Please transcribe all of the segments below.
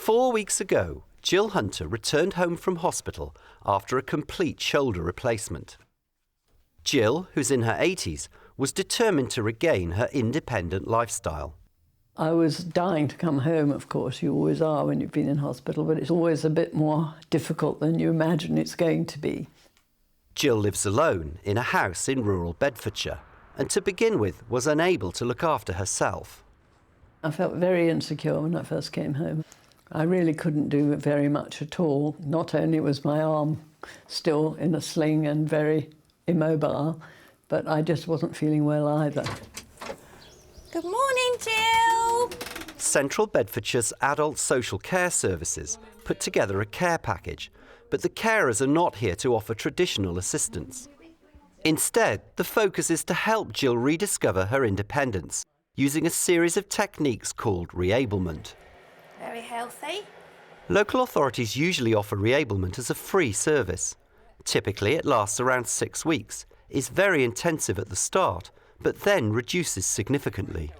4 weeks ago, Jill Hunter returned home from hospital after a complete shoulder replacement. Jill, who's in her 80s, was determined to regain her independent lifestyle. I was dying to come home, of course. You always are when you've been in hospital, but it's always a bit more difficult than you imagine it's going to be. Jill lives alone in a house in rural Bedfordshire and to begin with was unable to look after herself. I felt very insecure when I first came home. I really couldn't do very much at all. Not only was my arm still in a sling and very immobile, but I just wasn't feeling well either. Good morning, Jill. Central Bedfordshire's Adult Social Care Services put together a care package, but the carers are not here to offer traditional assistance. Instead, the focus is to help Jill rediscover her independence using a series of techniques called reablement. Very healthy. Local authorities usually offer reablement as a free service. Typically, it lasts around 6 weeks, is very intensive at the start, but then reduces significantly.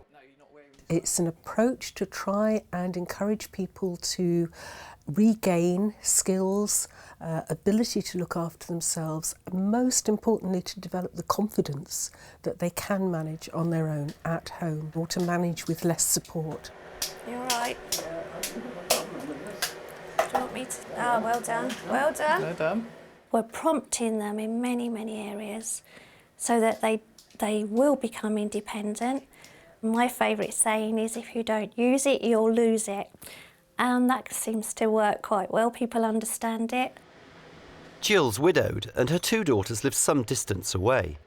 It's an approach to try and encourage people to regain skills, ability to look after themselves, and most importantly to develop the confidence that they can manage on their own at home or to manage with less support. You're right. Do you want me to? Ah, well done. Well done. Well done. We're prompting them in many, many areas so that they will become independent. My favourite saying is, if you don't use it, you'll lose it. And that seems to work quite well. People understand it. Jill's widowed and her 2 daughters live some distance away.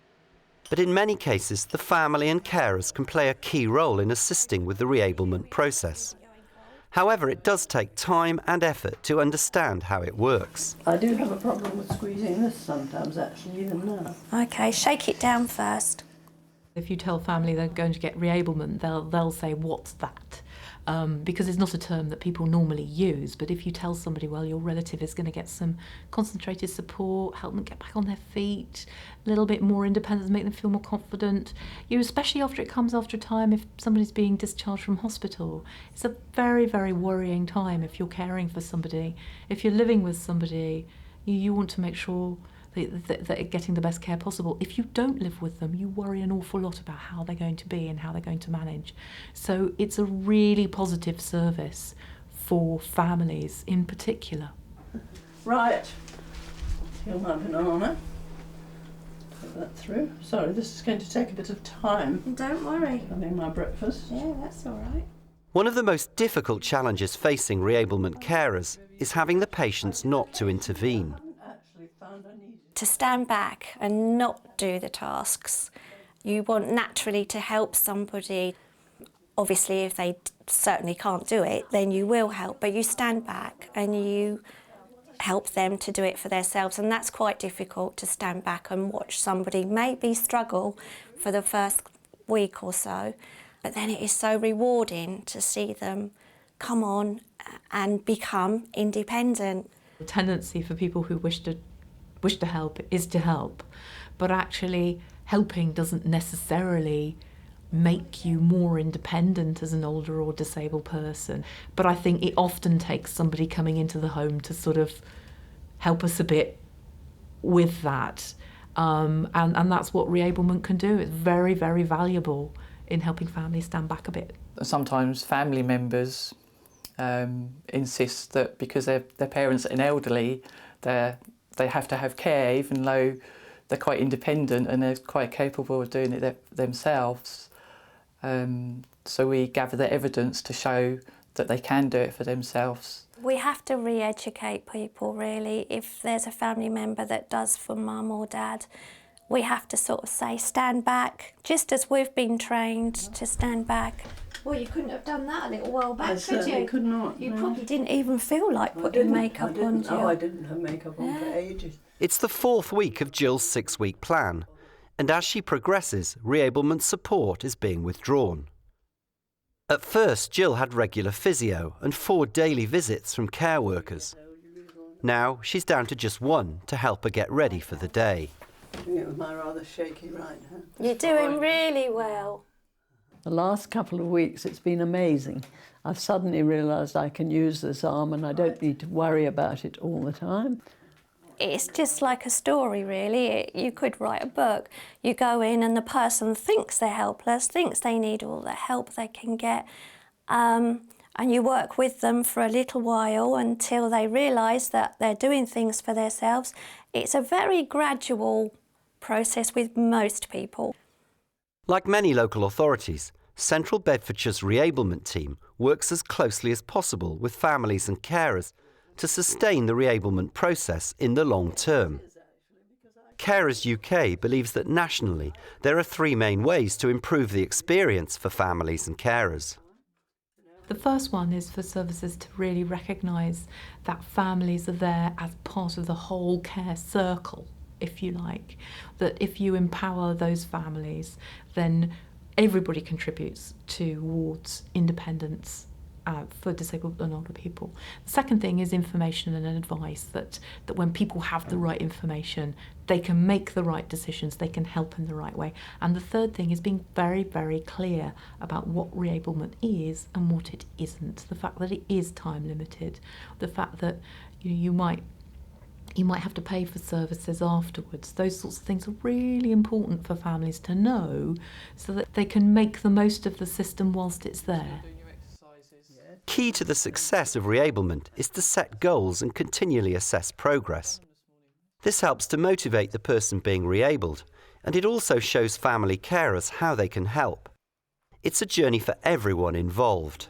But in many cases, the family and carers can play a key role in assisting with the reablement process. However, it does take time and effort to understand how it works. I do have a problem with squeezing this sometimes, actually, even now. OK, shake it down first. If you tell family they're going to get reablement, they'll say, what's that? Because it's not a term that people normally use, but if you tell somebody, well, your relative is going to get some concentrated support, help them get back on their feet, a little bit more independence, make them feel more confident, especially after it comes after a time, if somebody's being discharged from hospital, it's a very, very worrying time if you're caring for somebody. If you're living with somebody, you want to make sure that they're getting the best care possible. If you don't live with them, you worry an awful lot about how they're going to be and how they're going to manage. So it's a really positive service for families in particular. Right. Here's my banana. Put that through. Sorry, this is going to take a bit of time. Don't worry. Having my breakfast. Yeah, that's all right. One of the most difficult challenges facing reablement carers is having the patients not to intervene. To stand back and not do the tasks. You want naturally to help somebody. Obviously, if they certainly can't do it, then you will help, but you stand back and you help them to do it for themselves, and that's quite difficult, to stand back and watch somebody maybe struggle for the first week or so, but then it is so rewarding to see them come on and become independent. The tendency for people who wish to help is to help, but actually helping doesn't necessarily make you more independent as an older or disabled person. But I think it often takes somebody coming into the home to sort of help us a bit with that. And that's what reablement can do. It's very, very valuable in helping families stand back a bit. Sometimes family members insist that because their parents are elderly, they have to have care, even though they're quite independent and they're quite capable of doing it themselves. So we gather the evidence to show that they can do it for themselves. We have to re-educate people, really. If there's a family member that does for mum or dad, we have to sort of say, stand back, just as we've been trained to stand back. Well, you couldn't have done that a little while back, could you? I could not. You probably didn't even feel like putting makeup on, Jill. No, I didn't have makeup on for ages. It's the 4th week of Jill's 6-week plan, and as she progresses, reablement support is being withdrawn. At first, Jill had regular physio and 4 daily visits from care workers. Now she's down to just 1 to help her get ready for the day. Doing it with my rather shaky right hand. You're doing really well. The last couple of weeks it's been amazing. I've suddenly realised I can use this arm and I don't need to worry about it all the time. It's just like a story, really. You could write a book. You go in and the person thinks they're helpless, thinks they need all the help they can get, and you work with them for a little while until they realise that they're doing things for themselves. It's a very gradual process with most people. Like many local authorities, Central Bedfordshire's reablement team works as closely as possible with families and carers to sustain the reablement process in the long term. Carers UK believes that nationally there are 3 main ways to improve the experience for families and carers. The first one is for services to really recognise that families are there as part of the whole care circle, if you like. That if you empower those families, then everybody contributes towards independence for disabled and older people. The second thing is information and advice, that when people have the right information, they can make the right decisions, they can help in the right way. And the third thing is being very, very clear about what reablement is and what it isn't. The fact that it is time limited, the fact that you might have to pay for services afterwards. Those sorts of things are really important for families to know so that they can make the most of the system whilst it's there. Key to the success of reablement is to set goals and continually assess progress. This helps to motivate the person being reabled, and it also shows family carers how they can help. It's a journey for everyone involved.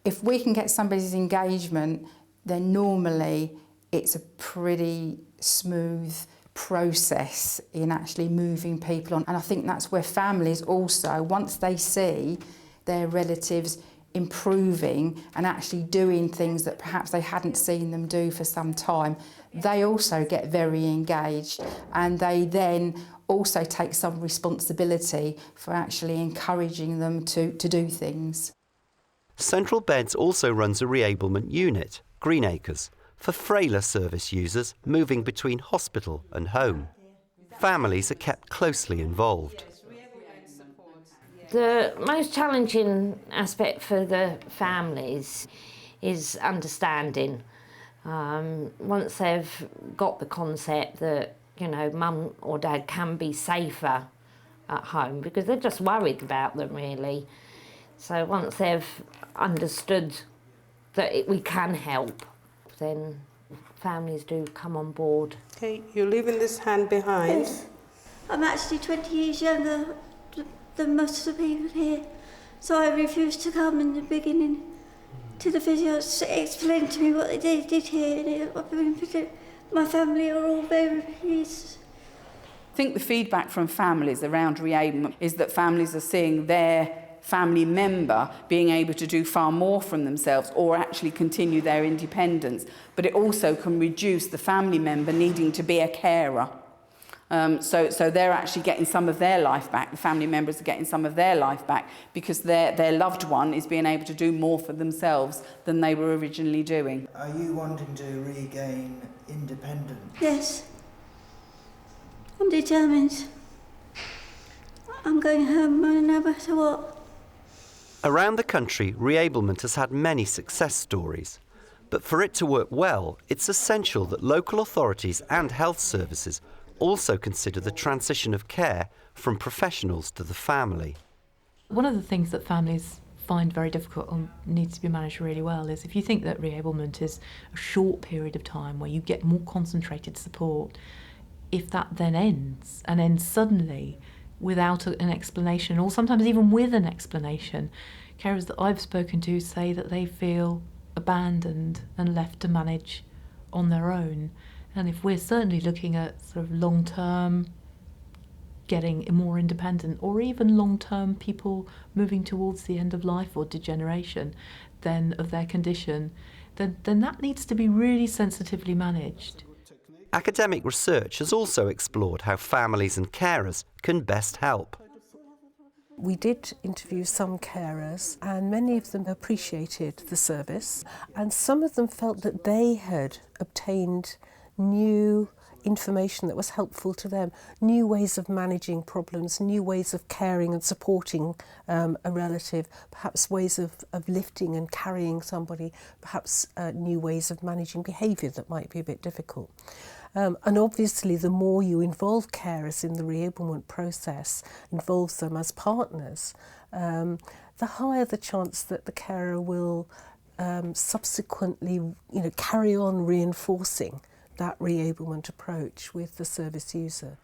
If we can get somebody's engagement, then normally it's a pretty smooth process in actually moving people on. And I think that's where families also, once they see their relatives improving and actually doing things that perhaps they hadn't seen them do for some time, they also get very engaged, and they then also take some responsibility for actually encouraging them to do things. Central Beds also runs a reablement unit, Greenacres, for frailer service users moving between hospital and home. Families are kept closely involved. The most challenging aspect for the families is understanding. Once they've got the concept that, mum or dad can be safer at home, because they're just worried about them, really. So once they've understood that we can help, then families do come on board. Okay, you're leaving this hand behind. Yes. I'm actually 20 years younger than most of the people here, so I refused to come in the beginning to the physio. Explained to me what they did here, and my family are all very pleased. I think the feedback from families around reablement is that families are seeing their family member being able to do far more from themselves or actually continue their independence, but it also can reduce the family member needing to be a carer. So they're actually getting some of their life back. The family members are getting some of their life back because their loved one is being able to do more for themselves than they were originally doing. Are you wanting to regain independence? Yes. I'm determined. I'm going home no matter what. Around the country, reablement has had many success stories. But for it to work well, it's essential that local authorities and health services also consider the transition of care from professionals to the family. One of the things that families find very difficult and needs to be managed really well is if you think that reablement is a short period of time where you get more concentrated support, if that then ends suddenly without an explanation, or sometimes even with an explanation, carers that I've spoken to say that they feel abandoned and left to manage on their own. And if we're certainly looking at sort of long-term getting more independent, or even long-term people moving towards the end of life or degeneration then of their condition, then that needs to be really sensitively managed. Academic research has also explored how families and carers can best help. We did interview some carers, and many of them appreciated the service, and some of them felt that they had obtained new information that was helpful to them, new ways of managing problems, new ways of caring and supporting a relative, perhaps ways of lifting and carrying somebody, perhaps new ways of managing behaviour that might be a bit difficult. And obviously the more you involve carers in the reablement process, involve them as partners, the higher the chance that the carer will subsequently carry on reinforcing that reablement approach with the service user.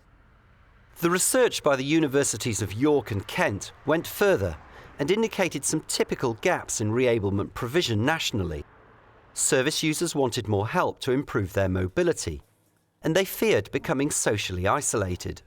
The research by the Universities of York and Kent went further and indicated some typical gaps in reablement provision nationally. Service users wanted more help to improve their mobility, and they feared becoming socially isolated.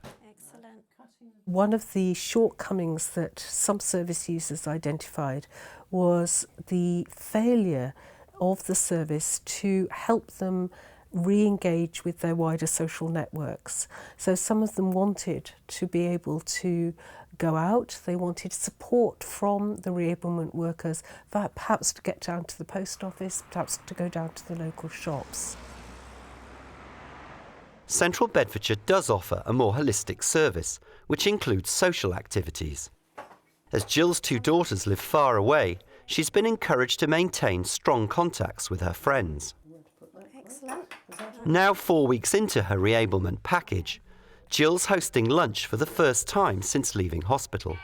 One of the shortcomings that some service users identified was the failure of the service to help them re-engage with their wider social networks. So some of them wanted to be able to go out, they wanted support from the reablement workers, perhaps to get down to the post office, perhaps to go down to the local shops. Central Bedfordshire does offer a more holistic service, which includes social activities. As Jill's 2 daughters live far away, she's been encouraged to maintain strong contacts with her friends. Excellent. Now 4 weeks into her reablement package, Jill's hosting lunch for the first time since leaving hospital.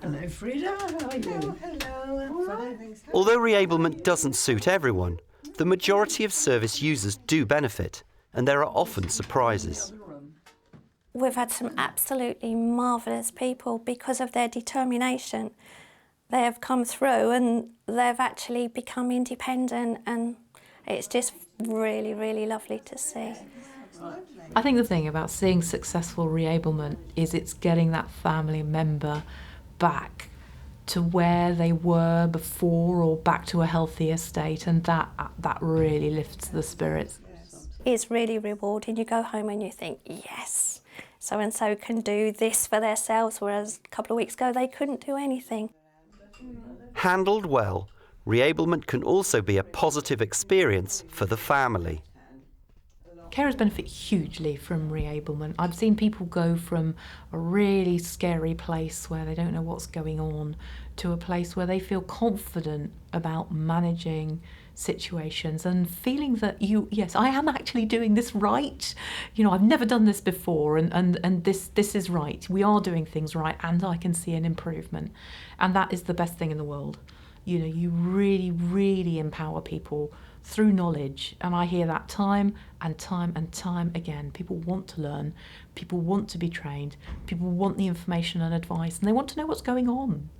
Hello, Frida. How are you? Hello, I'm fine, thanks. Although reablement doesn't suit everyone, the majority of service users do benefit, and there are often surprises. We've had some absolutely marvellous people because of their determination. They have come through and they've actually become independent, and it's just really, really lovely to see. I think the thing about seeing successful reablement is it's getting that family member back to where they were before, or back to a healthier state, and that really lifts the spirits. It's really rewarding. You go home and you think, yes, so-and-so can do this for themselves, whereas a couple of weeks ago they couldn't do anything. Handled well, reablement can also be a positive experience for the family. Carers benefit hugely from reablement. I've seen people go from a really scary place where they don't know what's going on to a place where they feel confident about managing situations and feeling that yes, I am actually doing this right. I've never done this before, and this is right. We are doing things right, and I can see an improvement. And that is the best thing in the world. You really, really empower people through knowledge, and I hear that time and time and time again. People want to learn, people want to be trained, people want the information and advice, and they want to know what's going on.